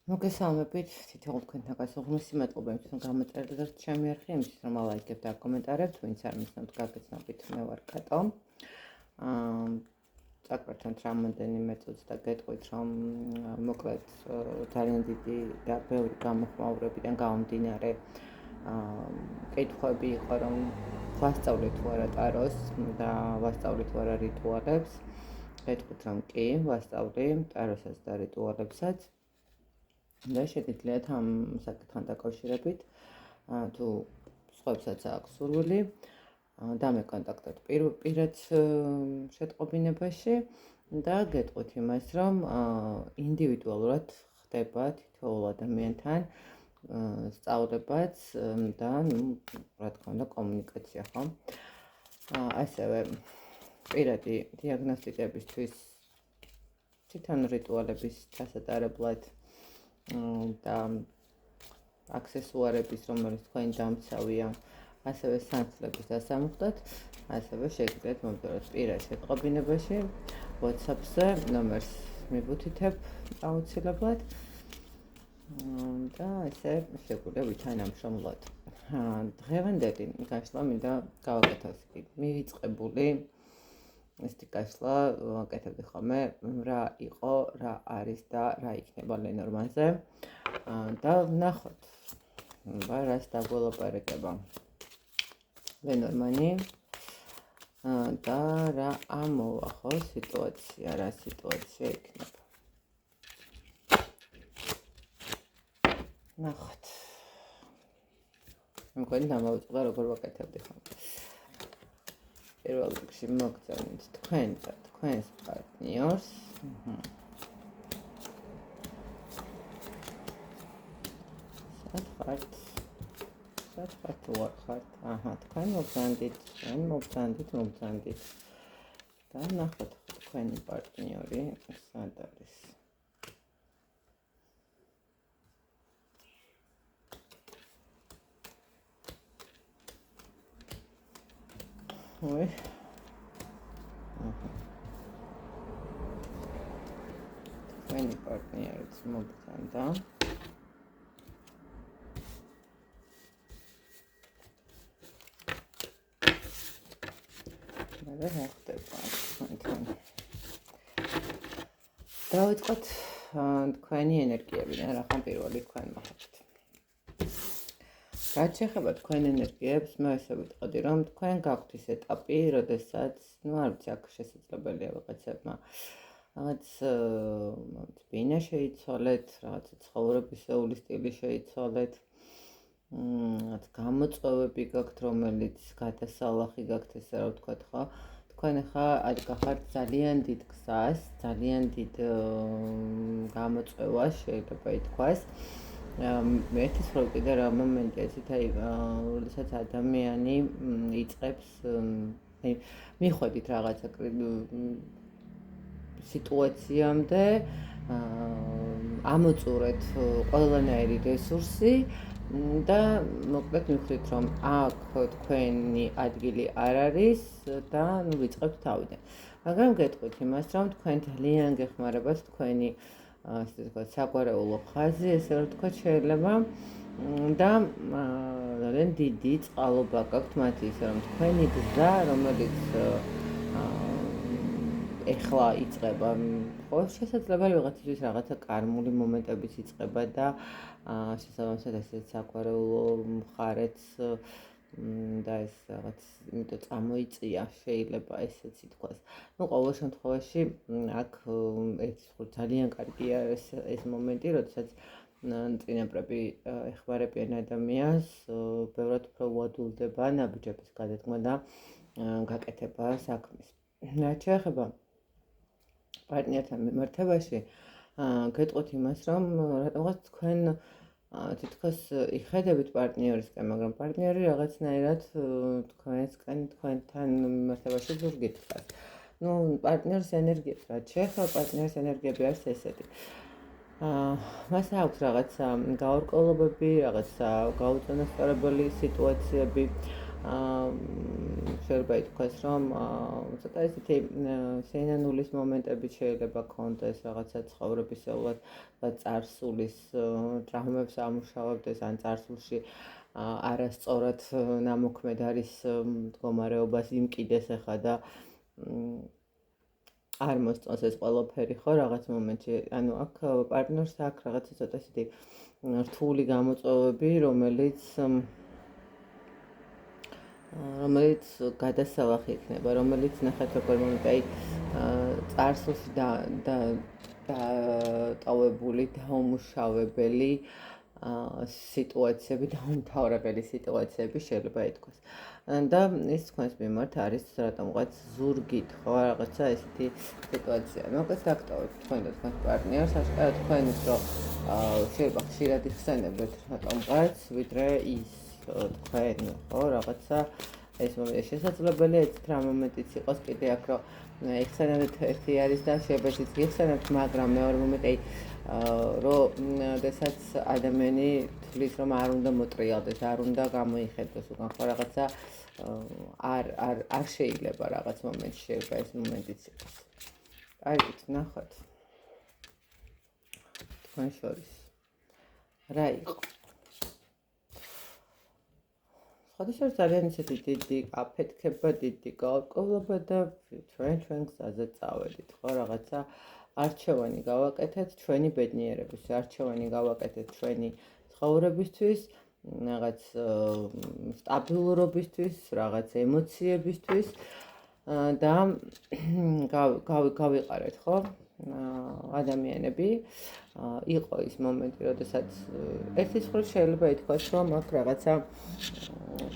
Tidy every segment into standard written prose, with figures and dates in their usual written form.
მოგესალმებით, თითოეულ თქვენთან გასულმისი მადლობა იმისთვის, რომ გამოწერეთ ჩემი არხი, იმისთვის, რომ ლაიქებთ და კომენტარებთ, ვინც არ მისცემთ გაგეცნობით, მე ვარ კატო. წაკვირთვით რამოდენიმე წუთს და გეტყვით, რომ მოკლედ ძალიან დიდი და ბევრი გამოხმაურებიდან გამომდინარე კითხვები იყო, რომ ვასწავლე თუ არა ტაროს და ვასწავლე თუ არა რიტუალებს. გეტყვით, რომ კი, ვასწავლე ტაროსაც და რიტუალებსაც. და შეგიძლიათ ამ საკითხთან დაკავშირებით თუ სხვებსაც აქვს სურვილი დამეკონტაქტოთ პირად შეტყობინებაში და გეტყვით იმას, რომ ინდივიდუალურად ხდება თითოეულ ადამიანთან სწავლებაც და რა თქმა უნდა კომუნიკაცია, ხო? ასევე პირადი დიაგნოსტიკებისთვის თვითონ რიტუალების ჩასატარებლად და აქსესუარების, რომელიც თქვენი დამცავია, ასევე სანაცვლების დასამუხტად, ასევე შეგიძლიათ მომდევნოთ პირად შეტყობინებაში, WhatsApp-ზე ნომერს მიბუთითებ აუცილებლად და ესე შეგვიძლია ვითანამშრომლოთ. დღევანდელი გაშლა მინდა გავაკეთოს მივიწყებული ესეთი გაშლა ვაკეთებდი ხოლმე რა იყო, რა არის და რა იქნება ლენორმანზე და ვნახოთ რას დაგველაპარაკება ლენორმანი და რა ამოვა ხო სიტუაცია, რა სიტუაცია იქნება. ვნახოთ. მგონი დამოვიწყდა როგორ ვაკეთებდი ხოლმე. პირველ რიგში მოგწონით თქვენ და თქვენს პარტნიორს. სად ხართ ვარხართ? თქვენ მოგწანდით. და ნახოთ თქვენი პარტნიორი სად არის. ой თქვენი პარტნიორიც მოგწანდა. რა ხდება თქვენთან? დავიწყოთ თქვენი ენერგიები, რა ხომ პირველი თქვენ მოხდეთ. რაც შეეხება თქვენ ენერგიებს, მე ესე ვიტყოდი, რომ თქვენ გაქვთ ის ეტაპი, როდესაც, არ ვიცი, აქ შესაძლებელია ვიღაცებმა რაღაც ბინა შეიცვალეთ, რაღაც ცხოვრებისეული სტილი შეიცვალეთ, რაღაც გამოწვევები გაქვთ, რომელიც გადასალახი გაქვთ, ესე რა ვთქვათ, ხო? თქვენ ახლა გახართ ძალიან დიდ გზას, ძალიან დიდ გამოწვევას შეიძლება ითქვას. ერთის რო კიდე რა მომენტია ისეთ როდესაც ადამიანი იწყებს მიხვედით რაღაცა სიტუაციამდე ამოწურეთ ყველანაირი რესურსი და მოკლედ მიხვდით რომ აქ თქვენი ადგილი არ არის და ვიწყებთ თავიდან. მაგრამ გეტყვით იმას, რომ თქვენ ძალიან გეხმარებათ თქვენი ასე ვთქვათ, საგვარეულო ხაზი, ესე რომ ვთქვათ, შეიძლება და ძალიან დიდი წყალობა გაქვთ მათი, ისე რომ თქვენი გზა, რომელიც ეხლა იწყება, ხო, შესაძლებელი ვიღაცისთვის რაღაცა კარმული მომენტებიც იწყება და შესაბამისად ესეც საგვარეულო მხარეც და ეს რაღაც იმიტომ წამოიწია, შეიძლება ესეც ითქვას. ყოველ შემთხვევაში აქ ძალიან კარგია ეს მომენტი, როდესაც წინაპრები ეხმარებიან ადამიანს, ბევრად უფრო უადვილდება ნაბიჯების გადადგმა და გაკეთება საქმის. რაც შეეხება პარტნიორთან მიმართებაში, გეტყვით იმას, რომ რატომღაც თქვენ თითქოს იხედებით პარტნიორისკენ, მაგრამ პარტნიორი რაღაცნაირად თქვენთან მიმართებაში ზურგით დგას. პარტნიორის ენერგიებს რაც შეეხება, პარტნიორის ენერგიები არის ესეთი. მას აქვს რაღაცა გაურკვევლობები, რაღაცა გაუწონასწორებელი სიტუაციები, შეიძლება ითქვას, რომ ცოტა ისეთი სინანულის მომენტები შეიძლება კონდეს რაღაცა ცხოვრებისეულად და წარსულის ტრავმებს ამუშავებდეს ან წარსულში არასწორად ნამოქმედ არის მდგომარეობას იმკიდეს ახლა და არ მოსწონს ეს ყველაფერი ხო რაღაც მომენტში ანუ აქ პარტნიორს აქვს რაღაცა ცოტა ისეთი რთული გამოწვევები რომელიც გადასალახი იქნება რომელიც ნახეთ როგორ მომენტი აი წარსულში დატოვებული დაუმუშავებელი სიტუაციები დაუმთავრებელი სიტუაციები შეიძლება ითქვას და ის თქვენს მიმართ არის რატომღაც ზურგით ხო რაღაცა ესეთი სიტუაცია მოკლედ დაგტოვებთ თქვენ და თქვენ პარტნიორს აშკარად თქვენით რომ შეიძლება ხშირად იხსენებთ რატომღაც ვიდრე ის თქვენ ხო რაღაცა ეს მომენტი შესაძლებელია ეს რა მომენტიც იყოს კიდე აქ რომ იხსენებთ ერთი არის და შეიძლება იხსენებთ მაგრამ მეორე მომენტი რომ დესაც ადამიანი თulis რომ არ უნდა მოტრიალდეს არ უნდა გამოიხედოს უკან ხო რაღაცა არ შეიძლება რაღაც მომენტში შეიძლება ეს მომენტიც იყოს აი ნახოთ თქვენ შორის რა იყო ხოდიშარ ძალიან ისეთი დიდი აფეთქება დიდი გაურკვევლობა და ჩვენ გზაზე წავედით ხო რაღაცა არჩევანი გავაკეთეთ ჩვენი ბედნიერების არჩევანი გავაკეთეთ ჩვენი ცხოვრებისთვის რაღაც სტაბილურობისთვის რაღაც ემოციებისთვის და გავიყარეთ ხო ადამიანები იყო ის მომენტი როდესაც ერთის მხრივ შეიძლება ითქვას რომ აქ რაღაცა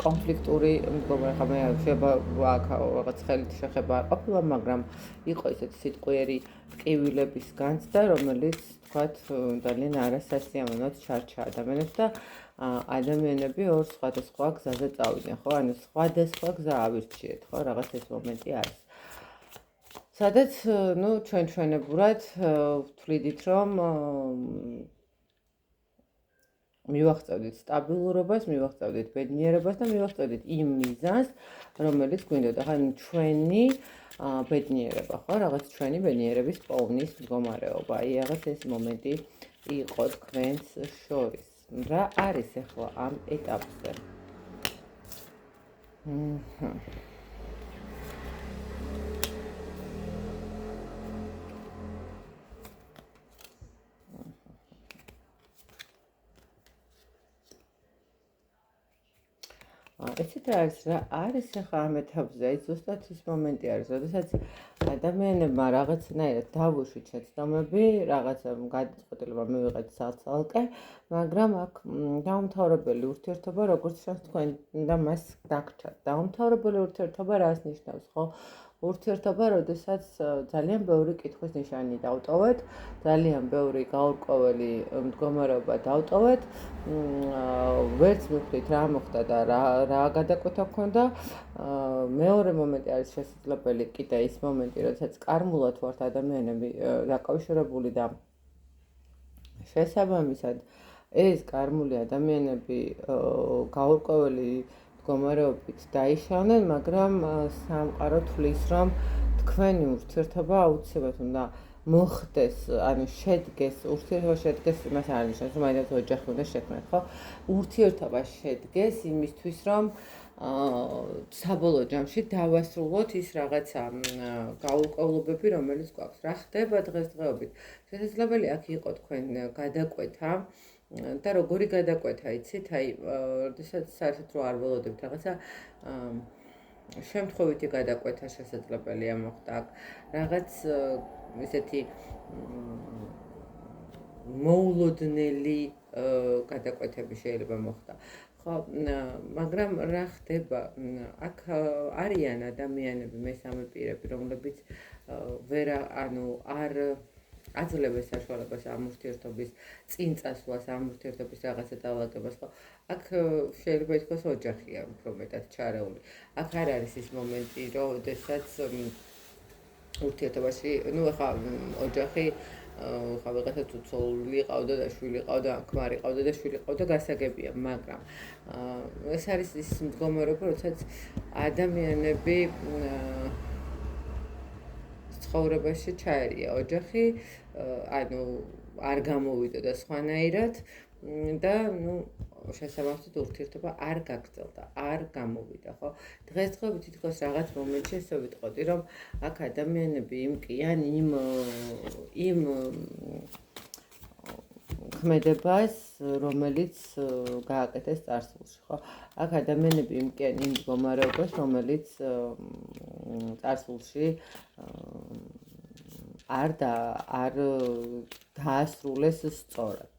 კონფლიქტური მდგომარეობა შეიძლება აქ რაღაც ხელით შეხება არ ყოფილა მაგრამ იყო ისეთი სიტყვიერი ტკივილების განცდა რომელიც თქვათ ძალიან არასასიამოვნოდ ჩარჩა ადამიანებს და ადამიანები ორ სხვადასხვა გზაზე წავიდნენ ხო ანუ სხვადასხვა გზა ავირჩიეთ ხო რაღაც ეს მომენტი არის სადაც ნუ ჩვენებურად ვთვლიდით რომ მივახწევდით სტაბილურობას, მივახწევდით ბედნიერებას და მივახწევდით იმ მიზანს, რომელიც გვინდოდა. ხან ჩვენი ბედნიერება, ხო, რაღაც ჩვენი ბედნიერების პოვნის მდგომარეობა. აი, რაღაც ეს მომენტი იყო თქვენს შორის. რა არის ახლა ამ ეტაპზე? ესეთ არის რა არის ახლა ამ ეტაპზე აი ზუსტად ის მომენტი არის როდესაც ადამიანებმა რაღაცნაირად დავუშვით შეცდომები რაღაცა გადაწყვეტილება მივიღეთ ცალ-ცალკე მაგრამ აქ დაუმთავრებელი ურთიერთობა როგორც ჩანს თქვენ და მას დაგჭათ დაუმთავრებელი ურთიერთობა რას ნიშნავს ხო ურთიერთობა, როდესაც ძალიან ბევრი კითხვის ნიშანი დავტოვეთ, ძალიან ბევრი გაურკვეველი მდგომარეობა დავტოვეთ, ვერც მივხვდით რა მოხდა და რა გადაკვეთა გქონდა. მეორე მომენტი არის შესაძლებელი კიდე ის მომენტი, როდესაც კარმულად ვართ ადამიანები დაკავშირებული და შესაბამისად ეს კარმული ადამიანები გაურკვეველი მდგომარეობით დაიშალნენ, მაგრამ სამყარო თვლის, რომ თქვენი ურთიერთობა აუცილებლად უნდა მოხდეს, ანუ შედგეს, ურთიერთობა შედგეს, იმას არ ნიშნავს, რომ მაინც ოჯახი უნდა შექმნათ, ხო? ურთიერთობა შედგეს იმისთვის, რომ საბოლოო ჯამში დავასრულოთ ის რაღაცა გაურკვევლობები, რომელიც გვაქვს. რა ხდება დღესდღეობით? შესაძლებელი აქ იყო თქვენ გადაკვეთა და როგორი გადაკვეთა, იცით? აი, როდესაც საერთოდ რო არ ველოდებთ რაღაცა შემთხვევითი გადაკვეთა შესაძლებელია მოხდა აქ. რაღაც ესეთი მოულოდნელი გადაკვეთები შეიძლება მოხდა. ხო, მაგრამ რა ხდება? აქ არიან ადამიანები, მესამე პირები, რომლებიც ვერ არ აძლევენ საშუალებას ამ ურთიერთობის წინ წასვლას, ამ ურთიერთობის რაღაცა დავალაგებას, ხო? აქ შეიძლება ითქვას ოჯახია უფრო მეტად ჩარეული. აქ არ არის ის მომენტი, როდესაც ურთიერთობაში, ну, ახლა ოჯახი ხა ვიღაცა თუ ცოლი ყავდა და შვილი ყავდა, ქმარი ყავდა და შვილი ყავდა, გასაგებია, მაგრამ ეს არის ის მდგომარეობა, როდესაც ადამიანები ცხოვრებაში ჩაერია ოჯახი, ანუ არ გამოვიდა და სხვანაირად და შესაბამისად ურთიერთობა არ გაგრძელდა, არ გამოვიდა, ხო? დღესდღეობით თითქოს რაღაც მომენტში ესე ვიტყოდი, რომ აქ ადამიანები იმკიან იმ ქმედებას, რომელიც გააკეთეს წარსულში, ხო? აქ ადამიანები იმკიან იმ მდგომარეობას, რომელიც წარსულში არ დაასრულეს სწორად.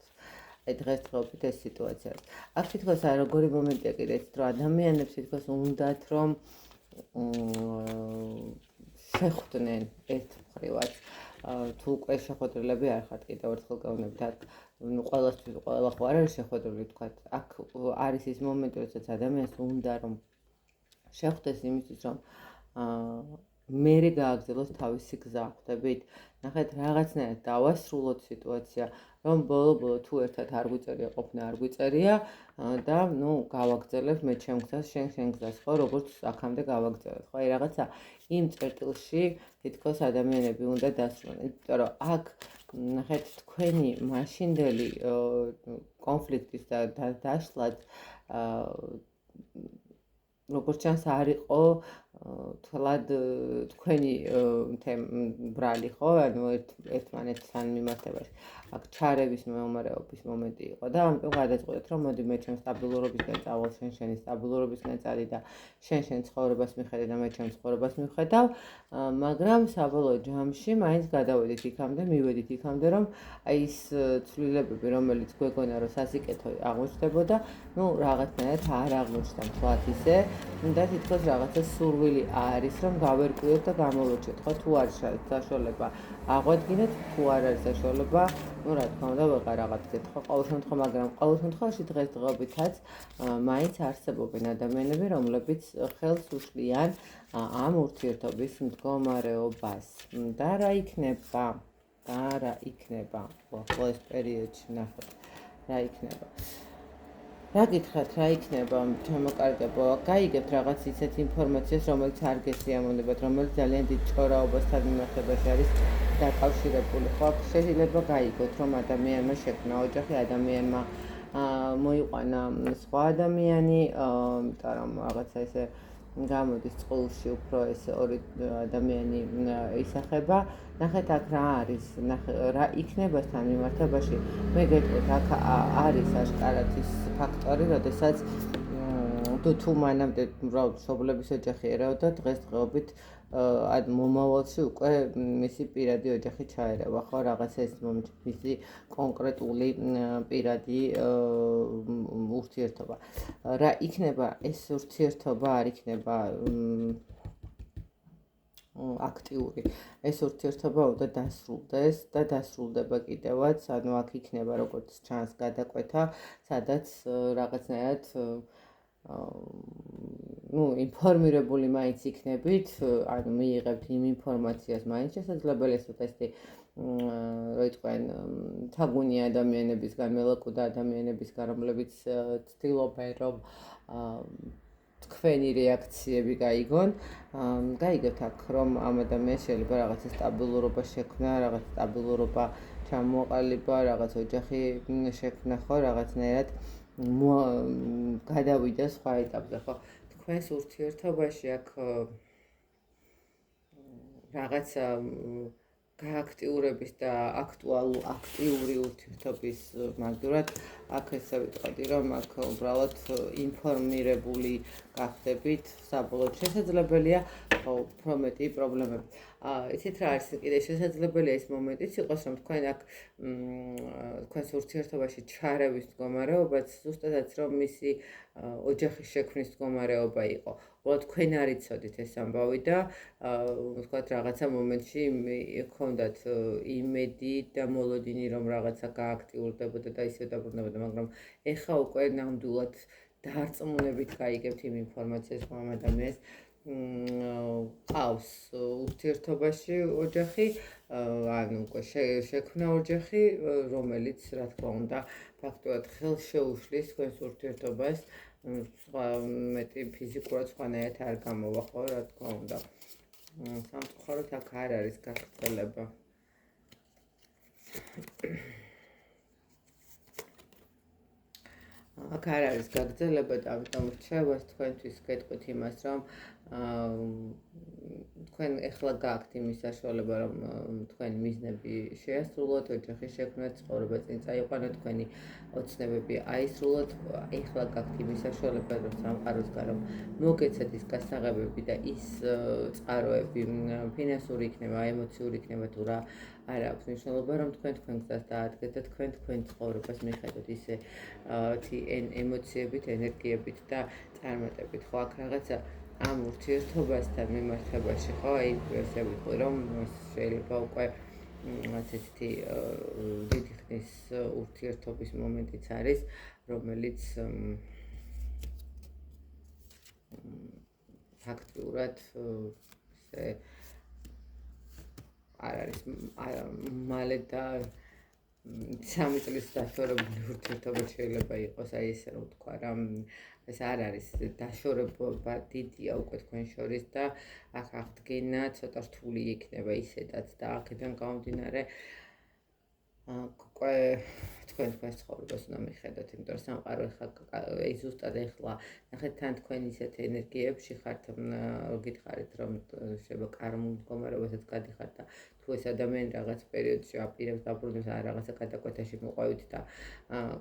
აი დღესდღეობით ეს სიტუაცია არის. აქ თითქოს როგორი მომენტია კიდე ის, რომ ადამიანებს თითქოს უნდათ, რომ შეხვდნენ ერთ მხრივად, თუ უკვე შეხვედრილები არ ხართ, კიდევ ერთხელ გავუნებით, აქ ყველასთვის ყველა ხო არ არის შეხვედრილი, თქვათ, აქ არის ის მომენტი, როდესაც ადამიანს უნდა რომ შეხვდეს იმისთვის, რომ მერე გააგრძელოს თავისი გზა, ხვდებით? ნახეთ, რაღაცნაირად დავასრულოთ სიტუაცია, რომ ბოლო-ბოლო თუ ერთად არ გვიწერია ყოფნა, არ გვიწერია და გავაგრძელებ მე ჩემ გზას, შენ გზას, ხო, როგორც აქამდე გავაგრძელეთ, ხო? აი რაღაცა იმ წერტილში თითქოს ადამიანები უნდა დასრულონ, იმიტომ რომ აქ ნახეთ, თქვენი მაშინდელი კონფლიქტის დაშლად როგორც ჩანს არ იყო თლად თქვენი ბრალი, ხო? ანუ ერთმანეთთან მიმართებაში. აქ ჩარევის მეომარეობის მომენტი იყო და ამიტომ გადაწყვეტეთ, რომ მოდი მე ჩემ სტაბილურობისკენ წავალ, შენი სტაბილურობისკენ წადი და შენ ცხოვრებას მიხედე და მე ჩემ ცხოვრებას მივხედავ, მაგრამ საბოლოო ჯამში მაინც გადავედით იქამდე, მივედით იქამდე, რომ აი ის ცვლილებები, რომელიც გვეგონა რომ სასიკეთო აღმოჩნდებოდა, რაღაცნაირად არ აღმოჩნდა მთლად ისე და თითქოს რაღაცა სურვილი არის, რომ გავერკვიოთ და გამოვეჩეთ, ხო, თუ არის საშუალება აღვადგინეთ, თუ არ არის საშუალება, რა თქმა უნდა, ვეღარაღებდეთ, ხო, ყოველ შემთხვევაში, მაგრამ ყოველ შემთხვევაში დღესდღეობითაც მაინც არსებობენ ადამიანები, რომლებიც ხელს უშლიან ამ ურთიერთობის მდგომარეობას. და რა იქნება? ეს პერიოდში ნახოთ, რა იქნება? რა გითხრათ, რა იქნება, ჩამოკარგებო, გაიგებთ რაღაც ისეთ ინფორმაციას, რომელიც არ გესიამოვნებათ, რომელიც ძალიან დიდ ჭორაობასთან მიმართებაში არის დაკავშირებული, ხო? შეიძლება გაიგოთ, რომ ადამიანმა შექმნა ოჯახი, ადამიანმა მოიყვანა სხვა ადამიანი, იმიტომ რომ რაღაცა ესე გამოდის წყულში უფრო ეს ორი ადამიანი ისახება. ნახეთ, აქ რა არის, რა იქნებასთან მიმართებაში, მე გეტყვით, აქ არის აშკარად ის ფაქტორი, როდესაც თუ მანამდე მშობლების ოჯახი ერეოდა, დღესდღეობით მომავალში უკვე მისი პირადი ოჯახი ჩაერევა, ხო, რაღაცა ეს მისი კონკრეტული პირადი ურთიერთობა. რა იქნება ეს ურთიერთობა, არ იქნება აქტიური. ეს ურთიერთობა უნდა დასრულდეს და დასრულდება კიდევაც, ანუ აქ იქნება როგორც ჩანს გადაკვეთა, სადაც რაღაცნაირად ინფორმირებული მაინც იქნებით, ანუ მიიღებთ იმ ინფორმაციას მაინც შესაძლებელია ცოტათი რა იტყვიან, თაგუნი ადამიანებისგან, მელაკუდა ადამიანებისგან, რომლებიც ცდილობენ რომ თქვენი რეაქციები გაიგონ, გაიგეთ აქ, რომ ამ ადამიანს შეიძლება რაღაცა სტაბილურობა შექმნა, რაღაც სტაბილურობა ჩამოყალიბა, რაღაც ოჯახი შექმნა, ხო, რაღაცნაირად გადავიდა სხვა ეტაპზე, ხო? თქვენს ურთიერთობაში აქ რაღაცა გააქტიურების და აქტიური ურთიერთობის მაგდრად აქ ესე ვიტყოდი, რომ აქ უბრალოდ ინფორმირებული გახდებით, საბოლოოდ შესაძლებელია უფრო მეტი პრობლემები. იცით რა არის, კიდე შესაძლებელია ის მომენტიც იყოს, რომ თქვენ აქ თქვენს ურთიერთობაში ჩარევის მდგომარეობაც ზუსტადაც რომ მისი ოჯახის შექმნის მდგომარეობა იყო. უბრალოდ თქვენ არ იცოდით ეს ამბავი და ვთქვათ რაღაცა მომენტში ჰქონდათ იმედი და მოლოდინი, რომ რაღაცა გააქტიურდებოდა და ისე დაბრუნდებოდა, მაგრამ ეხა უკვე ნამდვილად დარწმუნებით გაიგებთ იმ ინფორმაციას, რომ ამ ადამიანს ყავს ურთიერთობაში ოჯახი, ანუ უკვე შექმნა ოჯახი, რომელიც რა თქმა უნდა ფაქტობრივად ხელს შეუშლის თქვენს ურთიერთობას, სხვა მეტი ფიზიკურად სხვანაირად არ გამოვა, ხო, რა თქმა უნდა. სამწუხაროდ აქ არ არის გაგრძელება. აქ არ არის გაგრძელება და ამიტომ რჩევას თქვენთვის გეტყვით იმას, რომ თქვენ ეხლა გაქვთ იმის საშუალება, რომ თქვენი მიზნები შეასრულოთ, ოჯახის შექმნა, ცხოვრება წინ წაიყვანოთ, თქვენი ოცნებები აისრულოთ. ეხლა გაქვთ იმის საშუალება, რომ სამყაროს გარომ მოგეცეთ ის გასაღებები და ის წყაროები, ფინანსური იქნება, ემოციური იქნება თუ რა არ აქვს მნიშვნელობა, რომ თქვენ გზას დაადგეთ და თქვენ ცხოვრებას მიხედოთ ისე ემოციებით, ენერგიებით და წარმატებით. ხო, აქ რაღაცა ამ ურთიერთობასთან მიმართებაში, ხო, აი ესე ვიტყვი, რომ შეიძლება უკვე ასეთი დიდი ხნის ურთიერთობის მომენტიც არის, რომელიც ფაქტიურად ესე არ არის მალე და 3 წლის დაშორებული ურთიერთობა შეიძლება იყოს, აი ესე რომ ვთქვა რა, ეს არ არის დაშორება დიდია უკვე თქვენ შორის და აქ აღდგენა ცოტა რთული იქნება ისედაც და აქედან გამომდინარე უკვე თქვენს ცხოვრებას უნდა მიხედოთ, იმიტომ რომ სამყარო ეხლა ზუსტად ეხლა ნახეთ თან თქვენ ისეთ ენერგიებში ხართ, გითხარით რომ შეიძლება კარმულ მდგომარეობასაც გადიხართ და თუ ეს ადამიანი რაღაც პერიოდში აპირებს დაბრუნებას ან რაღაცა გადაკვეთაში მოყვებით და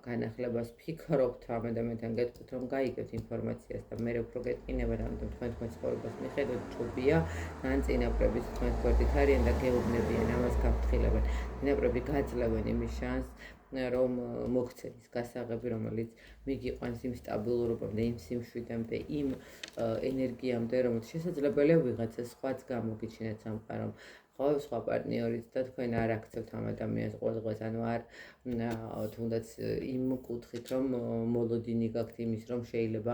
განახლებას ფიქრობთ ამ ადამიანთან გეტყვით რომ გაიგებთ ინფორმაციას და მე უფრო გეტყინებათ, ამიტომ თქვენ ცხოვრებას მიხედოთ, ჭუბია, ან წინაპრების თქვენ გვერდით არიან და გეუბნებიან, ამას გაფრთხილებენ. წინაპრები გაძლევენ იმის შანსს, რომ მოგცეთ ის გასაღები, რომელიც მიგიყვანს იმ სტაბილურობამდე, იმ სიმშვიდემდე, იმ ენერგიამდე, რომელიც შესაძლებელია ვიღაცას სხვაც გამოგიჩინეთ სამყარომ. ხო, სხვა პარტნიორიც და თქვენ არ აქცევთ ამ ადამიანს ყოველდღეს, ანუ არ თუნდაც იმ კუთხით, რომ მოლოდინი გაქვთ იმის, რომ შეიძლება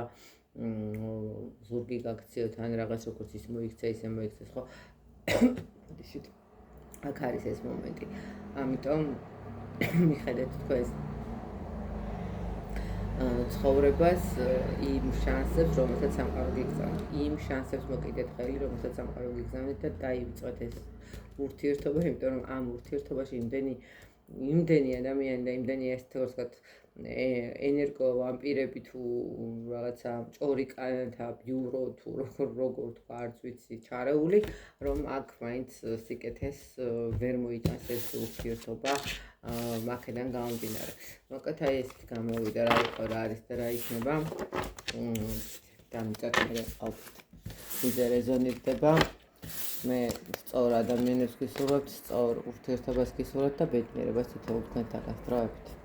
ზურგი გაქციოთ ან რაღაც როგორც ის მოიქცა, ისე მოიქცეს, ხო? აქ არის ეს მომენტი. ამიტომ მიხედეთ თქვენს ცხოვრებას იმ შანსებს, რომელსაც სამყარო გიგზავნით. იმ შანსებს მოკიდეთ ხელი, რომელსაც სამყარო გიგზავნით და დაივიწყოთ ეს ურთიერთობა, იმიტომ რომ ამ ურთიერთობაში იმდენი ადამიანი და იმდენი ესე ვთქვათ ენერგო ვამპირები თუ რაღაცა ჭორიკანთა ბიურო თუ როგორ თქვა არც ვიცი ჩარეული, რომ აქ მაინც სიკეთეს ვერ მოიტანს ეს ურთიერთობა აქედან გამომდინარე. მოკლედ აი ესეთი გამოვიდა რა იყო რა არის და რა იქნება. დამიწაკერე აუქით. ვიზე რეზონირდება. მე სწორ ადამიანებს გისურვებთ, სწორ ურთიერთობას გისურვებთ და ბედნიერებას თითოეულ თქვენთაგან. დროებით.